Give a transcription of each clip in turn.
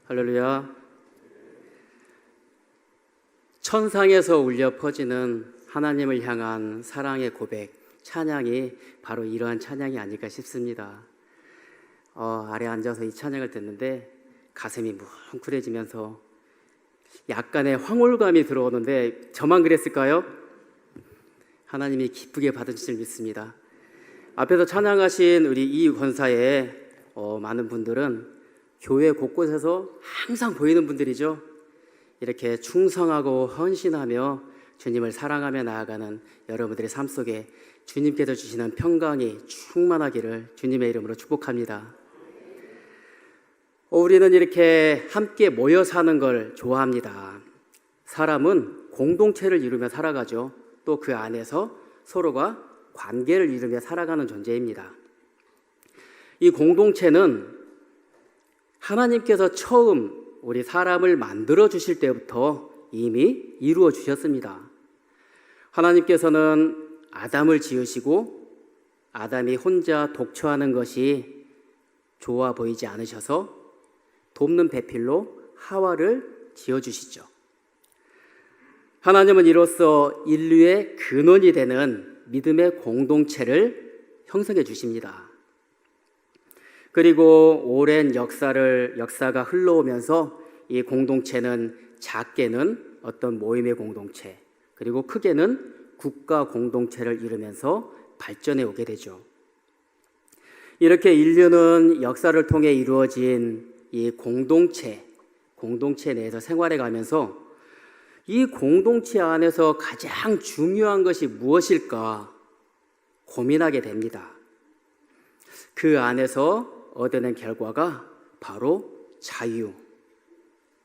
할렐루야. 천상에서 울려 퍼지는 하나님을 향한 사랑의 고백, 찬양이 바로 이러한 찬양이 아닐까 싶습니다. 아래 앉아서 이 찬양을 듣는데 가슴이 뭉클해지면서 약간의 황홀감이 들어오는데 저만 그랬을까요? 하나님이 기쁘게 받으실 줄 믿습니다. 앞에서 찬양하신 우리 이 권사의 많은 분들은 교회 곳곳에서 항상 보이는 분들이죠. 이렇게 충성하고 헌신하며 주님을 사랑하며 나아가는 여러분들의 삶 속에 주님께서 주시는 평강이 충만하기를 주님의 이름으로 축복합니다. 우리는 이렇게 함께 모여 사는 걸 좋아합니다. 사람은 공동체를 이루며 살아가죠. 또 그 안에서 서로가 관계를 이루며 살아가는 존재입니다. 이 공동체는 하나님께서 처음 우리 사람을 만들어 주실 때부터 이미 이루어 주셨습니다. 하나님께서는 아담을 지으시고 아담이 혼자 독처하는 것이 좋아 보이지 않으셔서 돕는 배필로 하와를 지어주시죠. 하나님은 이로써 인류의 근원이 되는 믿음의 공동체를 형성해 주십니다. 그리고 오랜 역사가 흘러오면서 이 공동체는 작게는 어떤 모임의 공동체, 그리고 크게는 국가 공동체를 이루면서 발전해 오게 되죠. 이렇게 인류는 역사를 통해 이루어진 이 공동체 내에서 생활해 가면서 이 공동체 안에서 가장 중요한 것이 무엇일까 고민하게 됩니다. 그 안에서 얻어낸 결과가 바로 자유,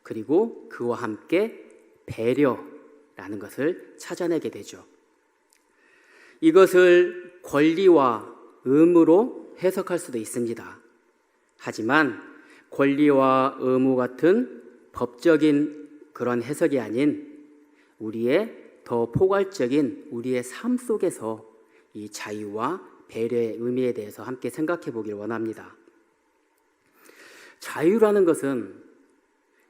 그리고 그와 함께 배려라는 것을 찾아내게 되죠. 이것을 권리와 의무로 해석할 수도 있습니다. 하지만 권리와 의무 같은 법적인 그런 해석이 아닌 우리의 더 포괄적인 우리의 삶 속에서 이 자유와 배려의 의미에 대해서 함께 생각해 보길 원합니다. 자유라는 것은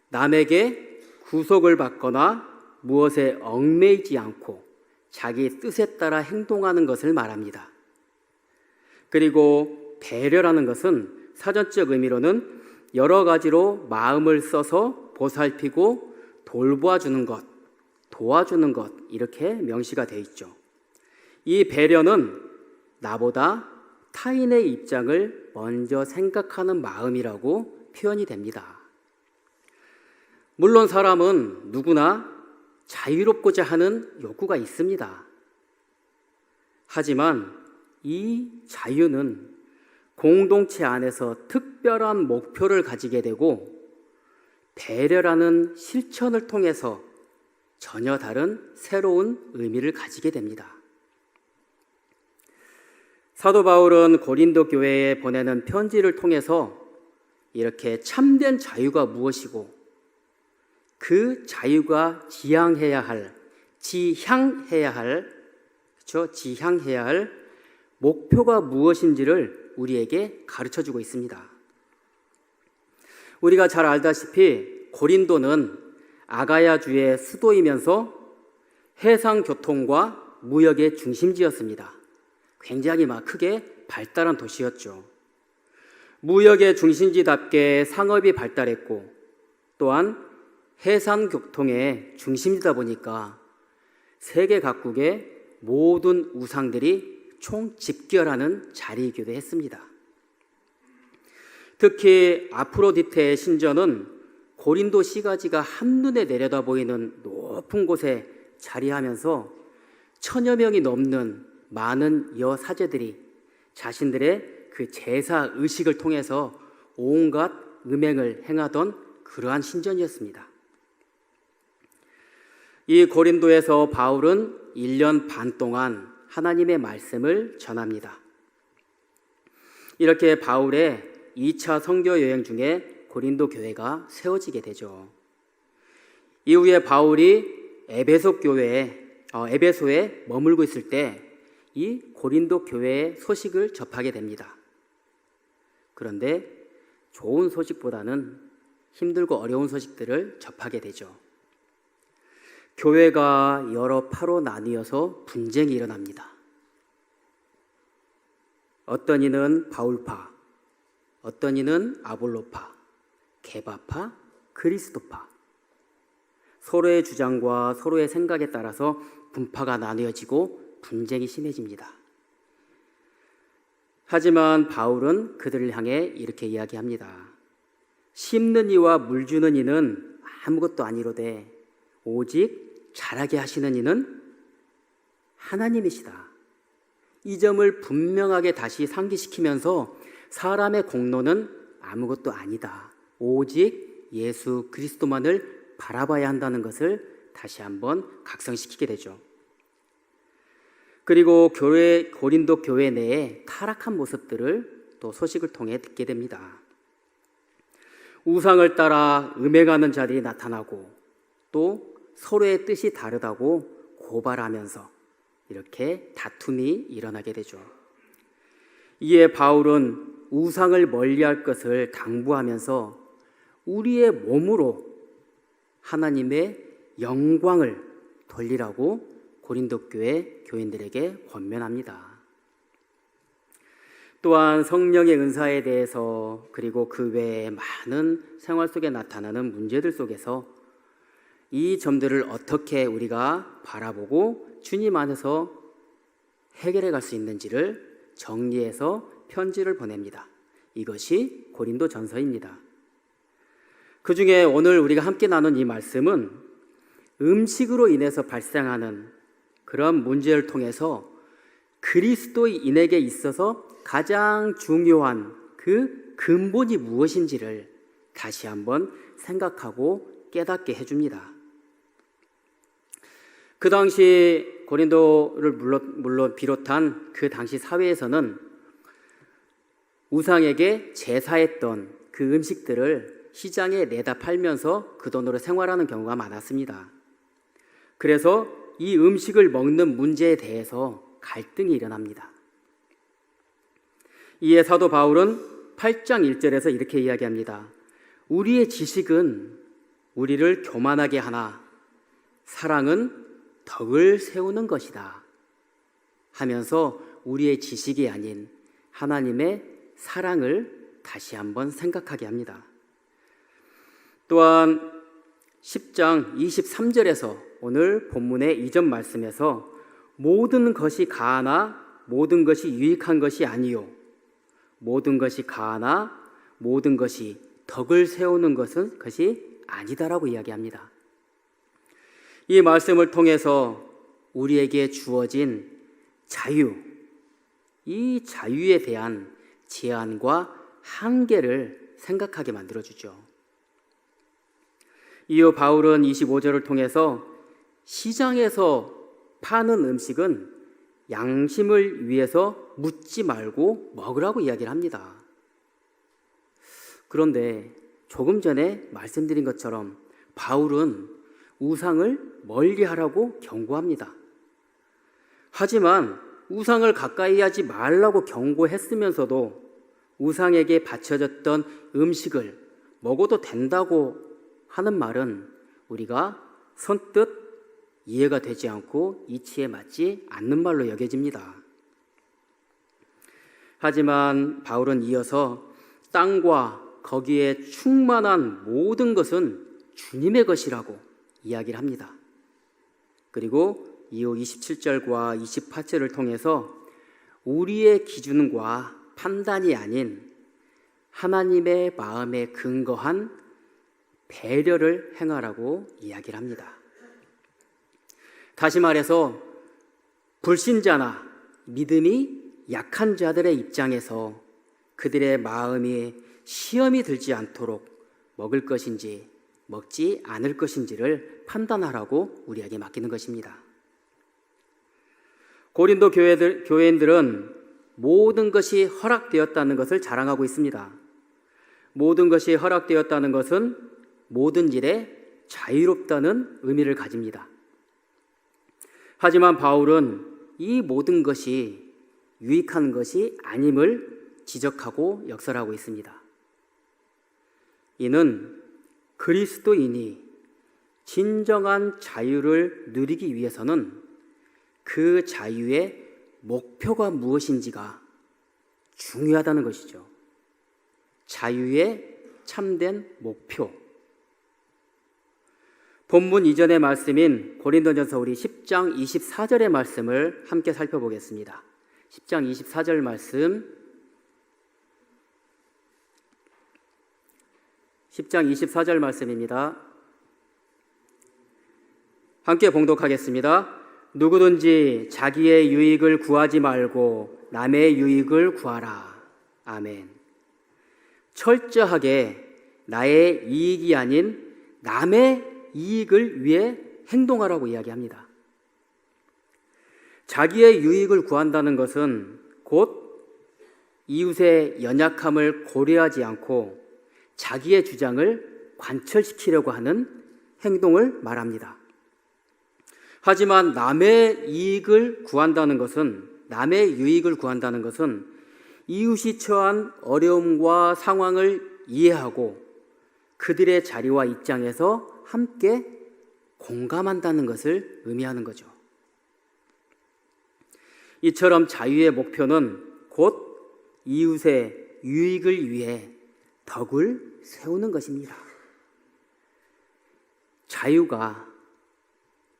남에게 구속을 받거나 무엇에 얽매이지 않고 자기 뜻에 따라 행동하는 것을 말합니다. 그리고 배려라는 것은 사전적 의미로는 여러 가지로 마음을 써서 보살피고 돌봐주는 것, 도와주는 것, 이렇게 명시가 되어 있죠. 이 배려는 나보다 타인의 입장을 먼저 생각하는 마음이라고 표현이 됩니다. 물론 사람은 누구나 자유롭고자 하는 욕구가 있습니다. 하지만 이 자유는 공동체 안에서 특별한 목표를 가지게 되고 배려라는 실천을 통해서 전혀 다른 새로운 의미를 가지게 됩니다. 사도 바울은 고린도 교회에 보내는 편지를 통해서 이렇게 참된 자유가 무엇이고 그 자유가 지향해야 할 목표가 무엇인지를 우리에게 가르쳐주고 있습니다. 우리가 잘 알다시피 고린도는 아가야주의 수도이면서 해상교통과 무역의 중심지였습니다. 굉장히 크게 발달한 도시였죠. 무역의 중심지답게 상업이 발달했고 또한 해상교통의 중심지다 보니까 세계 각국의 모든 우상들이 총집결하는 자리이기도 했습니다. 특히 아프로디테의 신전은 고린도 시가지가 한눈에 내려다 보이는 높은 곳에 자리하면서 1000여 명이 넘는 많은 여사제들이 자신들의 그 제사 의식을 통해서 온갖 음행을 행하던 그러한 신전이었습니다. 이 고린도에서 바울은 1년 반 동안 하나님의 말씀을 전합니다. 이렇게 바울의 2차 선교 여행 중에 고린도 교회가 세워지게 되죠. 이후에 바울이 에베소에 머물고 있을 때 이 고린도 교회의 소식을 접하게 됩니다. 그런데 좋은 소식보다는 힘들고 어려운 소식들을 접하게 되죠. 교회가 여러 파로 나뉘어서 분쟁이 일어납니다. 어떤 이는 바울파, 어떤 이는 아볼로파, 게바파, 그리스도파. 서로의 주장과 서로의 생각에 따라서 분파가 나뉘어지고 분쟁이 심해집니다. 하지만 바울은 그들을 향해 이렇게 이야기합니다. 심는 이와 물 주는 이는 아무것도 아니로되 오직 자라게 하시는 이는 하나님이시다. 이 점을 분명하게 다시 상기시키면서 사람의 공로는 아무것도 아니다. 오직 예수 그리스도만을 바라봐야 한다는 것을 다시 한번 각성시키게 되죠. 그리고 고린도 교회 내에 타락한 모습들을 또 소식을 통해 듣게 됩니다. 우상을 따라 음행하는 자들이 나타나고 또 서로의 뜻이 다르다고 고발하면서 이렇게 다툼이 일어나게 되죠. 이에 바울은 우상을 멀리할 것을 당부하면서 우리의 몸으로 하나님의 영광을 돌리라고 고린도 교회 교인들에게 권면합니다. 또한 성령의 은사에 대해서 그리고 그 외에 많은 생활 속에 나타나는 문제들 속에서 이 점들을 어떻게 우리가 바라보고 주님 안에서 해결해 갈 수 있는지를 정리해서 편지를 보냅니다. 이것이 고린도 전서입니다. 그 중에 오늘 우리가 함께 나눈 이 말씀은 음식으로 인해서 발생하는 그런 문제를 통해서 그리스도인에게 있어서 가장 중요한 그 근본이 무엇인지를 다시 한번 생각하고 깨닫게 해줍니다. 그 당시 고린도를 물론 비롯한 그 당시 사회에서는 우상에게 제사했던 그 음식들을 시장에 내다 팔면서 그 돈으로 생활하는 경우가 많았습니다. 그래서 이 음식을 먹는 문제에 대해서 갈등이 일어납니다. 이에 사도 바울은 8장 1절에서 이렇게 이야기합니다. 우리의 지식은 우리를 교만하게 하나 사랑은 덕을 세우는 것이다 하면서 우리의 지식이 아닌 하나님의 사랑을 다시 한번 생각하게 합니다. 또한 10장 23절에서 오늘 본문의 이전 말씀에서 모든 것이 가하나 모든 것이 유익한 것이 아니요 모든 것이 가하나 모든 것이 덕을 세우는 것이 아니다라고 이야기합니다. 이 말씀을 통해서 우리에게 주어진 자유, 이 자유에 대한 제한과 한계를 생각하게 만들어주죠. 이후 바울은 25절을 통해서 시장에서 파는 음식은 양심을 위해서 묻지 말고 먹으라고 이야기를 합니다. 그런데 조금 전에 말씀드린 것처럼 바울은 우상을 멀리하라고 경고합니다. 하지만 우상을 가까이 하지 말라고 경고했으면서도 우상에게 바쳐졌던 음식을 먹어도 된다고 하는 말은 우리가 선뜻 이해가 되지 않고 이치에 맞지 않는 말로 여겨집니다. 하지만 바울은 이어서 땅과 거기에 충만한 모든 것은 주님의 것이라고 이야기를 합니다. 그리고 이후 27절과 28절을 통해서 우리의 기준과 판단이 아닌 하나님의 마음에 근거한 배려를 행하라고 이야기를 합니다. 다시 말해서 불신자나 믿음이 약한 자들의 입장에서 그들의 마음이 시험이 들지 않도록 먹을 것인지 먹지 않을 것인지를 판단하라고 우리에게 맡기는 것입니다. 고린도 교회인들은 모든 것이 허락되었다는 것을 자랑하고 있습니다. 모든 것이 허락되었다는 것은 모든 일에 자유롭다는 의미를 가집니다. 하지만 바울은 이 모든 것이 유익한 것이 아님을 지적하고 역설하고 있습니다. 이는 그리스도인이 진정한 자유를 누리기 위해서는 그 자유의 목표가 무엇인지가 중요하다는 것이죠. 자유의 참된 목표. 본문 이전의 말씀인 고린도전서 우리 10장 24절의 말씀을 함께 살펴보겠습니다. 10장 24절 말씀, 10장 24절 말씀입니다. 함께 봉독하겠습니다. 누구든지 자기의 유익을 구하지 말고 남의 유익을 구하라. 아멘. 철저하게 나의 이익이 아닌 남의 이익을 위해 행동하라고 이야기합니다. 자기의 유익을 구한다는 것은 곧 이웃의 연약함을 고려하지 않고 자기의 주장을 관철시키려고 하는 행동을 말합니다. 하지만 남의 유익을 구한다는 것은 이웃이 처한 어려움과 상황을 이해하고 그들의 자리와 입장에서 함께 공감한다는 것을 의미하는 거죠. 이처럼 자유의 목표는 곧 이웃의 유익을 위해 덕을 세우는 것입니다. 자유가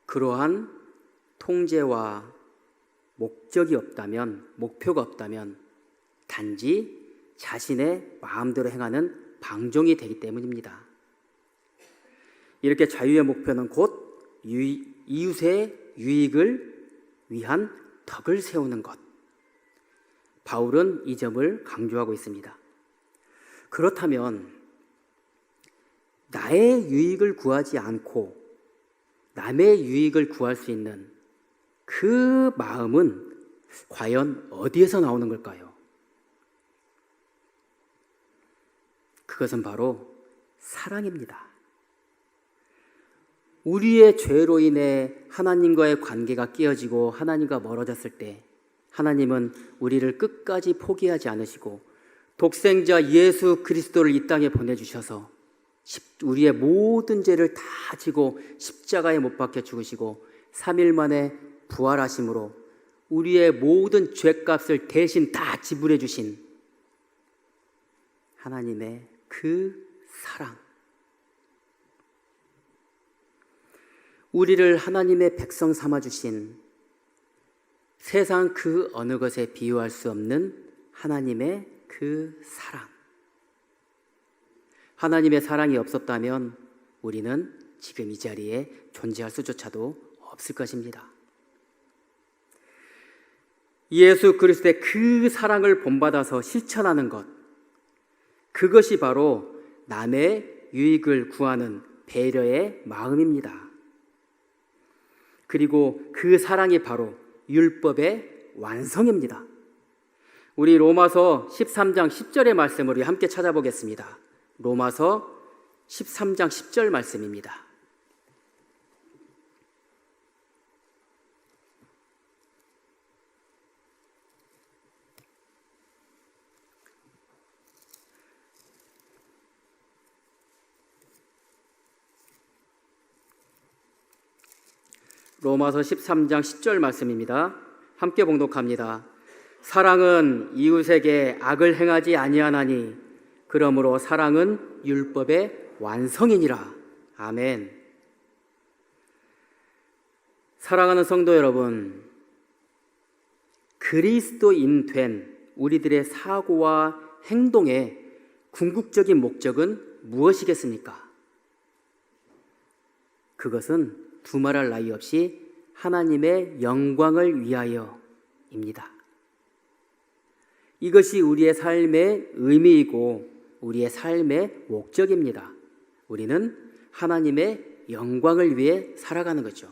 그러한 통제와 목표가 없다면 단지 자신의 마음대로 행하는 방종이 되기 때문입니다. 이렇게 자유의 목표는 곧 이웃의 유익을 위한 덕을 세우는 것. 바울은 이 점을 강조하고 있습니다. 그렇다면 나의 유익을 구하지 않고 남의 유익을 구할 수 있는 그 마음은 과연 어디에서 나오는 걸까요? 그것은 바로 사랑입니다. 우리의 죄로 인해 하나님과의 관계가 깨어지고 하나님과 멀어졌을 때 하나님은 우리를 끝까지 포기하지 않으시고 독생자 예수 그리스도를 이 땅에 보내주셔서 우리의 모든 죄를 다 지고 십자가에 못 박혀 죽으시고 3일 만에 부활하심으로 우리의 모든 죄값을 대신 다 지불해 주신 하나님의 그 사랑, 우리를 하나님의 백성 삼아주신 세상 그 어느 것에 비유할 수 없는 하나님의 그 사랑. 하나님의 사랑이 없었다면 우리는 지금 이 자리에 존재할 수조차도 없을 것입니다. 예수 그리스도의 그 사랑을 본받아서 실천하는 것, 그것이 바로 남의 유익을 구하는 배려의 마음입니다. 그리고 그 사랑이 바로 율법의 완성입니다. 우리 로마서 13장 10절의 말씀을 우리 함께 찾아보겠습니다. 로마서 13장 10절 말씀입니다. 로마서 13장 10절 말씀입니다. 함께 봉독합니다. 사랑은 이웃에게 악을 행하지 아니하나니 그러므로 사랑은 율법의 완성이니라. 아멘. 사랑하는 성도 여러분, 그리스도인 된 우리들의 사고와 행동의 궁극적인 목적은 무엇이겠습니까? 그것은 두말할 나위 없이 하나님의 영광을 위하여입니다. 이것이 우리의 삶의 의미이고 우리의 삶의 목적입니다. 우리는 하나님의 영광을 위해 살아가는 거죠.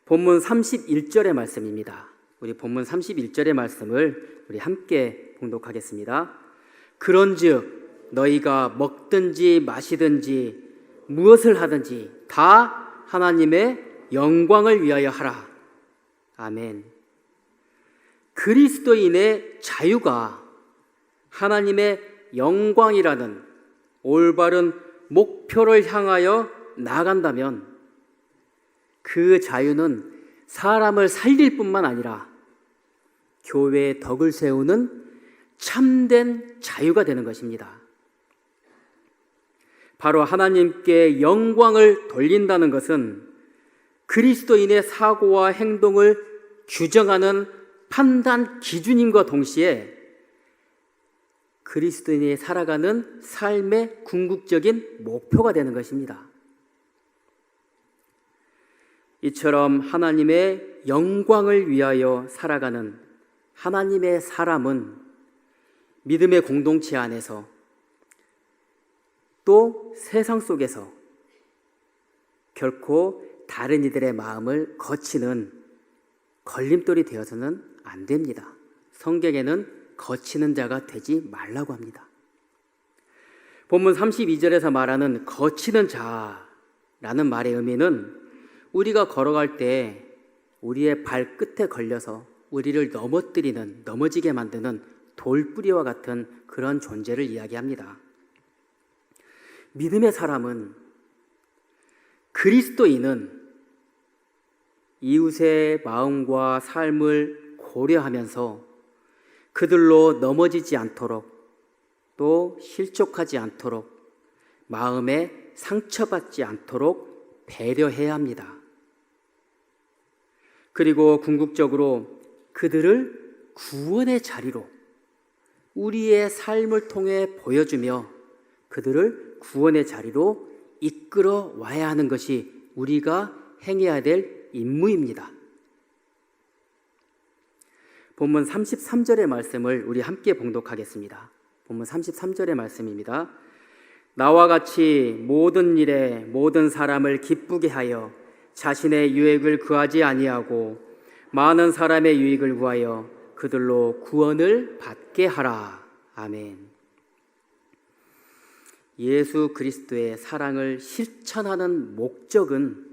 본문 31절의 말씀입니다. 우리 본문 31절의 말씀을 우리 함께 봉독하겠습니다. 그런즉 너희가 먹든지 마시든지 무엇을 하든지 다 하나님의 영광을 위하여 하라. 아멘. 그리스도인의 자유가 하나님의 영광이라는 올바른 목표를 향하여 나아간다면 그 자유는 사람을 살릴 뿐만 아니라 교회의 덕을 세우는 참된 자유가 되는 것입니다. 바로 하나님께 영광을 돌린다는 것은 그리스도인의 사고와 행동을 규정하는 판단 기준임과 동시에 그리스도인이 살아가는 삶의 궁극적인 목표가 되는 것입니다. 이처럼 하나님의 영광을 위하여 살아가는 하나님의 사람은 믿음의 공동체 안에서 또 세상 속에서 결코 다른 이들의 마음을 거치는 걸림돌이 되어서는 안 됩니다. 성경에는 거치는 자가 되지 말라고 합니다. 본문 32절에서 말하는 거치는 자라는 말의 의미는 우리가 걸어갈 때 우리의 발끝에 걸려서 우리를 넘어지게 만드는 돌뿌리와 같은 그런 존재를 이야기합니다. 믿음의 사람은, 그리스도인은 이웃의 마음과 삶을 고려하면서 그들로 넘어지지 않도록 또 실족하지 않도록 마음에 상처받지 않도록 배려해야 합니다. 그리고 궁극적으로 그들을 구원의 자리로 우리의 삶을 통해 보여주며 그들을 구원의 자리로 이끌어 와야 하는 것이 우리가 행해야 될 임무입니다. 본문 33절의 말씀을 우리 함께 봉독하겠습니다. 본문 33절의 말씀입니다. 나와 같이 모든 일에 모든 사람을 기쁘게 하여 자신의 유익을 구하지 아니하고 많은 사람의 유익을 구하여 그들로 구원을 받게 하라. 아멘. 예수 그리스도의 사랑을 실천하는 목적은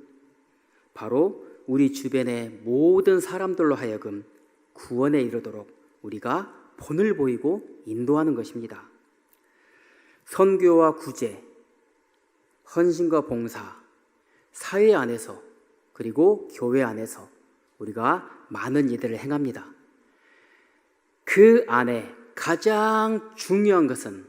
바로 우리 주변의 모든 사람들로 하여금 구원에 이르도록 우리가 본을 보이고 인도하는 것입니다. 선교와 구제, 헌신과 봉사, 사회 안에서 그리고 교회 안에서 우리가 많은 일들을 행합니다. 그 안에 가장 중요한 것은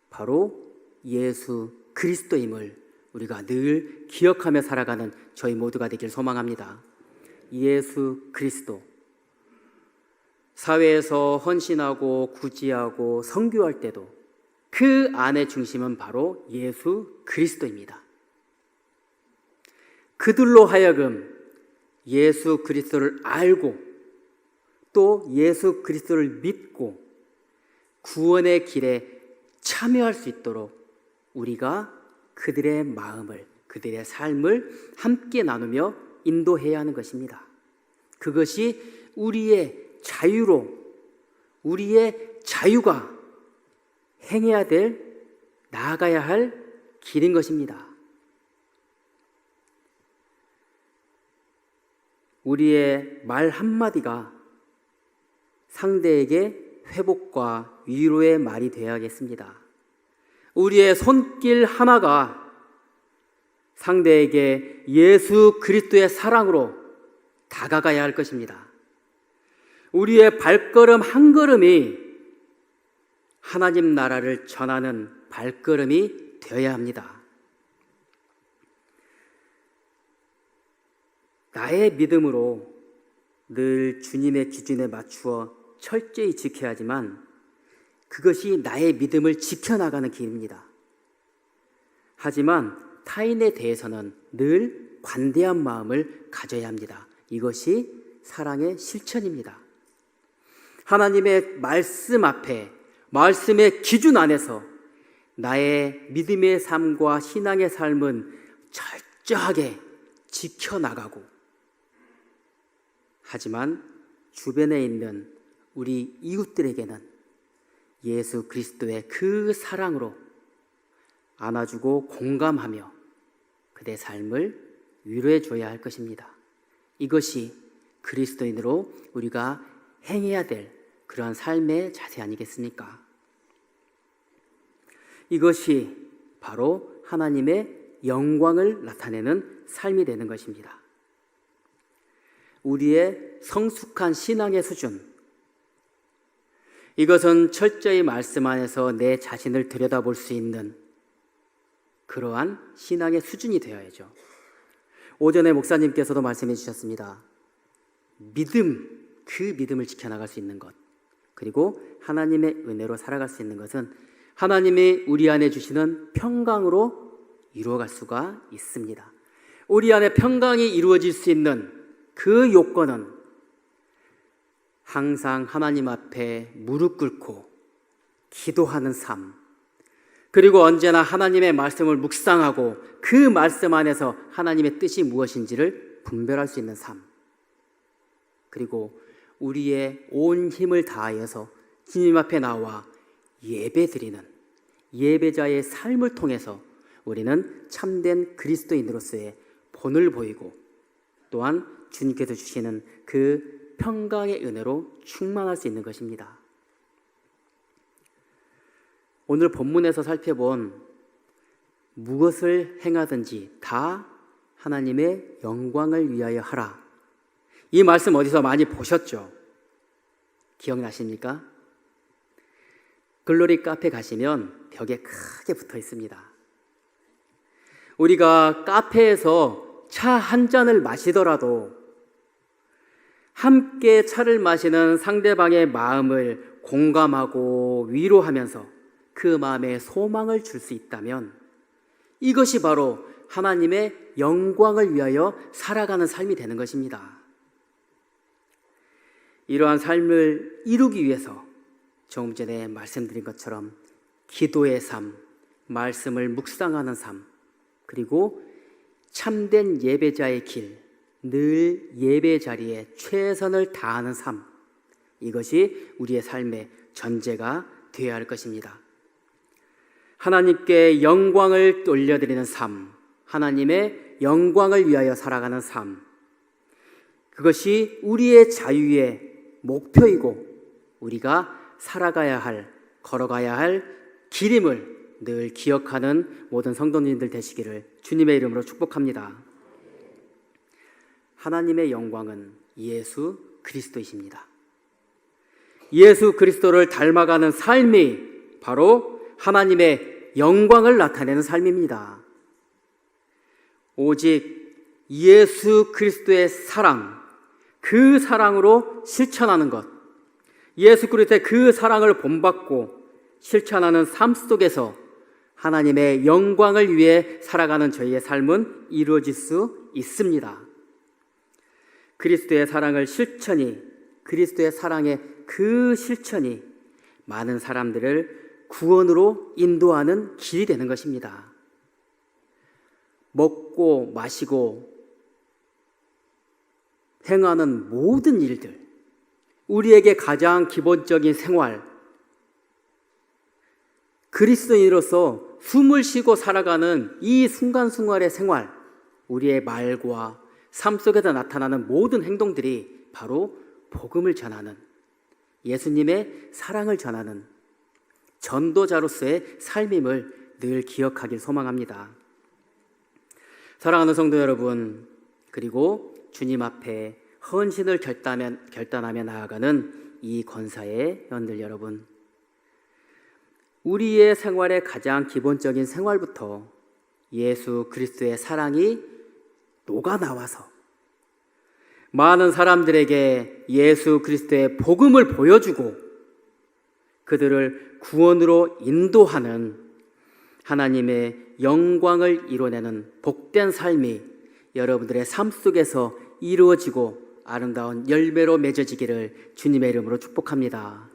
바로 예수 그리스도임을 우리가 늘 기억하며 살아가는 저희 모두가 되길 소망합니다. 예수 그리스도. 사회에서 헌신하고 구제하고 선교할 때도 그 안의 중심은 바로 예수 그리스도입니다. 그들로 하여금 예수 그리스도를 알고 또 예수 그리스도를 믿고 구원의 길에 참여할 수 있도록 우리가 그들의 마음을, 그들의 삶을 함께 나누며 인도해야 하는 것입니다. 그것이 우리의 자유로, 우리의 자유가 행해야 될, 나아가야 할 길인 것입니다. 우리의 말 한마디가 상대에게 회복과 위로의 말이 되어야겠습니다. 우리의 손길 하나가 상대에게 예수 그리스도의 사랑으로 다가가야 할 것입니다. 우리의 발걸음 한 걸음이 하나님 나라를 전하는 발걸음이 되어야 합니다. 나의 믿음으로 늘 주님의 기준에 맞추어 철저히 지켜야 하지만 그것이 나의 믿음을 지켜나가는 길입니다. 하지만 타인에 대해서는 늘 관대한 마음을 가져야 합니다. 이것이 사랑의 실천입니다. 하나님의 말씀 앞에, 말씀의 기준 안에서 나의 믿음의 삶과 신앙의 삶은 철저하게 지켜나가고, 하지만 주변에 있는 우리 이웃들에게는 예수 그리스도의 그 사랑으로 안아주고 공감하며 그들의 삶을 위로해 줘야 할 것입니다. 이것이 그리스도인으로 우리가 행해야 될 그러한 삶의 자세 아니겠습니까? 이것이 바로 하나님의 영광을 나타내는 삶이 되는 것입니다. 우리의 성숙한 신앙의 수준, 이것은 철저히 말씀 안에서 내 자신을 들여다볼 수 있는 그러한 신앙의 수준이 되어야죠. 오전에 목사님께서도 말씀해 주셨습니다. 믿음, 그 믿음을 지켜나갈 수 있는 것, 그리고 하나님의 은혜로 살아갈 수 있는 것은 하나님이 우리 안에 주시는 평강으로 이루어갈 수가 있습니다. 우리 안에 평강이 이루어질 수 있는 그 요건은 항상 하나님 앞에 무릎 꿇고 기도하는 삶, 그리고 언제나 하나님의 말씀을 묵상하고 그 말씀 안에서 하나님의 뜻이 무엇인지를 분별할 수 있는 삶, 그리고 우리의 온 힘을 다하여서 주님 앞에 나와 예배드리는 예배자의 삶을 통해서 우리는 참된 그리스도인으로서의 본을 보이고 또한 주님께서 주시는 그 평강의 은혜로 충만할 수 있는 것입니다. 오늘 본문에서 살펴본 무엇을 행하든지 다 하나님의 영광을 위하여 하라. 이 말씀 어디서 많이 보셨죠? 기억나십니까? 글로리 카페 가시면 벽에 크게 붙어 있습니다. 우리가 카페에서 차 한 잔을 마시더라도 함께 차를 마시는 상대방의 마음을 공감하고 위로하면서 그 마음에 소망을 줄 수 있다면 이것이 바로 하나님의 영광을 위하여 살아가는 삶이 되는 것입니다. 이러한 삶을 이루기 위해서 조금 전에 말씀드린 것처럼 기도의 삶, 말씀을 묵상하는 삶, 그리고 참된 예배자의 길, 늘 예배 자리에 최선을 다하는 삶, 이것이 우리의 삶의 전제가 되어야 할 것입니다. 하나님께 영광을 돌려드리는 삶, 하나님의 영광을 위하여 살아가는 삶, 그것이 우리의 자유의 목표이고 우리가 살아가야 할, 걸어가야 할 길임을 늘 기억하는 모든 성도님들 되시기를 주님의 이름으로 축복합니다. 하나님의 영광은 예수 그리스도이십니다. 예수 그리스도를 닮아가는 삶이 바로 하나님의 영광을 나타내는 삶입니다. 오직 예수 그리스도의 사랑, 그 사랑으로 실천하는 것, 예수 그리스도의 그 사랑을 본받고 실천하는 삶 속에서 하나님의 영광을 위해 살아가는 저희의 삶은 이루어질 수 있습니다. 그리스도의 사랑을 실천이, 그리스도의 사랑의 그 실천이 많은 사람들을 구원으로 인도하는 길이 되는 것입니다. 먹고 마시고 행하는 모든 일들, 우리에게 가장 기본적인 생활, 그리스도인으로서 숨을 쉬고 살아가는 이 순간순간의 생활, 우리의 말과 삶 속에서 나타나는 모든 행동들이 바로 복음을 전하는, 예수님의 사랑을 전하는 전도자로서의 삶임을 늘 기억하길 소망합니다. 사랑하는 성도 여러분, 그리고 주님 앞에 헌신을 결단하며 나아가는 이 권사의 연들 여러분, 우리의 생활의 가장 기본적인 생활부터 예수 그리스도의 사랑이 녹아나와서 많은 사람들에게 예수 그리스도의 복음을 보여주고 그들을 구원으로 인도하는 하나님의 영광을 이뤄내는 복된 삶이 여러분들의 삶 속에서 이루어지고 아름다운 열매로 맺어지기를 주님의 이름으로 축복합니다.